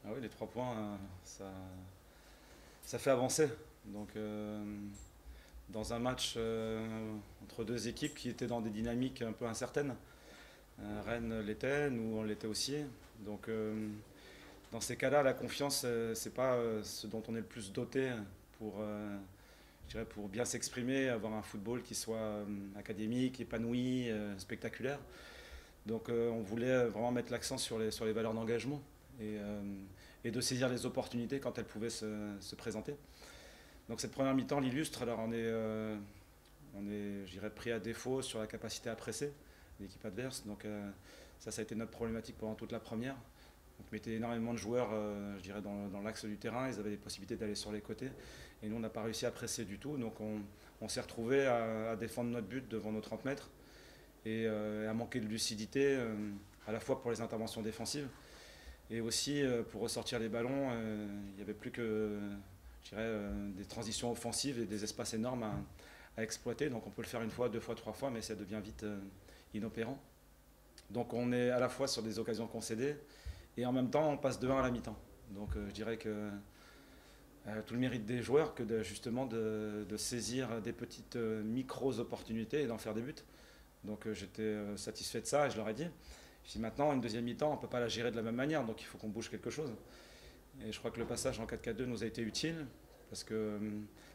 Ah oui, les 3 points, ça fait avancer. Donc, dans un match entre deux équipes qui étaient dans des dynamiques un peu incertaines, Rennes l'était, nous on l'était aussi. Donc, dans ces cas-là, la confiance, c'est pas ce dont on est le plus doté pour, je dirais, pour bien s'exprimer, avoir un football qui soit académique, épanoui, spectaculaire. Donc, on voulait vraiment mettre l'accent sur les valeurs d'engagement et, euh, et de saisir les opportunités quand elles pouvaient se présenter. Donc cette première mi-temps l'illustre. Alors on est, je dirais, pris à défaut sur la capacité à presser l'équipe adverse. Donc ça a été notre problématique pendant toute la première. Donc, on mettait énormément de joueurs, je dirais, dans l'axe du terrain. Ils avaient des possibilités d'aller sur les côtés. Et nous, on n'a pas réussi à presser du tout. Donc on s'est retrouvé à défendre notre but devant nos 30 mètres et à manquer de lucidité, à la fois pour les interventions défensives et aussi pour ressortir les ballons. Il n'y avait plus que, je dirais, des transitions offensives et des espaces énormes à exploiter. Donc on peut le faire une fois, deux fois, trois fois, mais ça devient vite inopérant. Donc on est à la fois sur des occasions concédées et en même temps on passe de 1 à la mi-temps. Donc je dirais que tout le mérite des joueurs que justement de saisir des petites micro-opportunités et d'en faire des buts. Donc j'étais satisfait de ça et je leur ai dit. Je dis maintenant, une deuxième mi-temps, on ne peut pas la gérer de la même manière, donc il faut qu'on bouge quelque chose. Et je crois que le passage en 4-4-2 nous a été utile parce que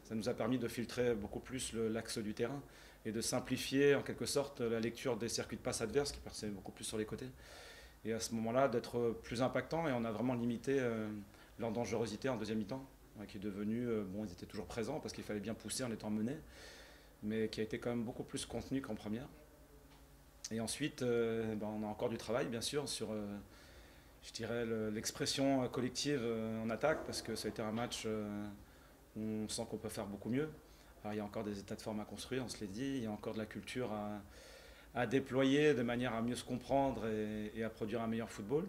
ça nous a permis de filtrer beaucoup plus l'axe du terrain et de simplifier en quelque sorte la lecture des circuits de passe adverses qui passaient beaucoup plus sur les côtés. Et à ce moment-là, d'être plus impactant et on a vraiment limité leur dangerosité en deuxième mi-temps, qui est devenue, bon, ils étaient toujours présents parce qu'il fallait bien pousser en étant mené, mais qui a été quand même beaucoup plus contenu qu'en première. Et ensuite, on a encore du travail, bien sûr, sur, je dirais, l'expression collective en attaque, parce que ça a été un match où on sent qu'on peut faire beaucoup mieux. Alors, il y a encore des états de forme à construire, on se l'est dit, il y a encore de la culture à déployer de manière à mieux se comprendre et à produire un meilleur football.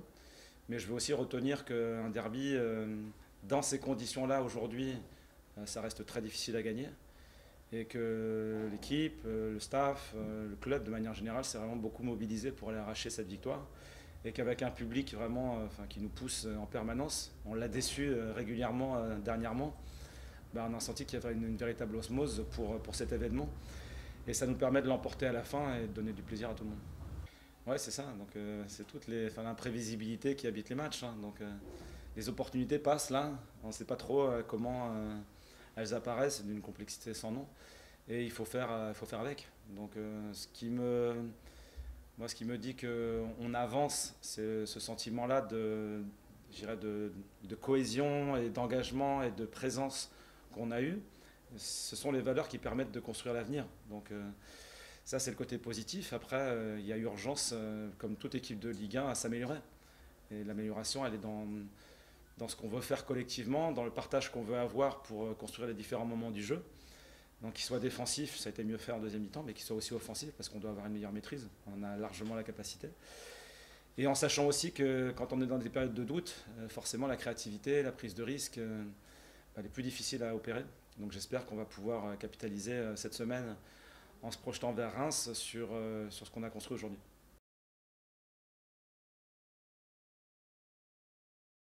Mais je veux aussi retenir qu'un derby, dans ces conditions-là, aujourd'hui, ça reste très difficile à gagner et que l'équipe, le staff, le club de manière générale s'est vraiment beaucoup mobilisé pour aller arracher cette victoire et qu'avec un public vraiment qui nous pousse en permanence, on l'a déçu régulièrement dernièrement, on a senti qu'il y avait une véritable osmose pour cet événement et ça nous permet de l'emporter à la fin et de donner du plaisir à tout le monde. Ouais, c'est ça. Donc c'est toute l'imprévisibilité qui habite les matchs, hein. Donc les opportunités passent là. On ne sait pas trop comment elles apparaissent. C'est d'une complexité sans nom. Et il faut faire avec. Donc moi, ce qui me dit qu'on avance, c'est ce sentiment-là je dirais de cohésion et d'engagement et de présence qu'on a eu. Ce sont les valeurs qui permettent de construire l'avenir. Donc ça, c'est le côté positif. Après, il y a urgence, comme toute équipe de Ligue 1, à s'améliorer. Et l'amélioration, elle est dans ce qu'on veut faire collectivement, dans le partage qu'on veut avoir pour construire les différents moments du jeu. Donc qu'il soit défensif, ça a été mieux fait en deuxième mi-temps, mais qu'il soit aussi offensif, parce qu'on doit avoir une meilleure maîtrise. On a largement la capacité. Et en sachant aussi que quand on est dans des périodes de doute, forcément la créativité, la prise de risque, elle est plus difficile à opérer. Donc j'espère qu'on va pouvoir capitaliser cette semaine en se projetant vers Reims sur ce qu'on a construit aujourd'hui.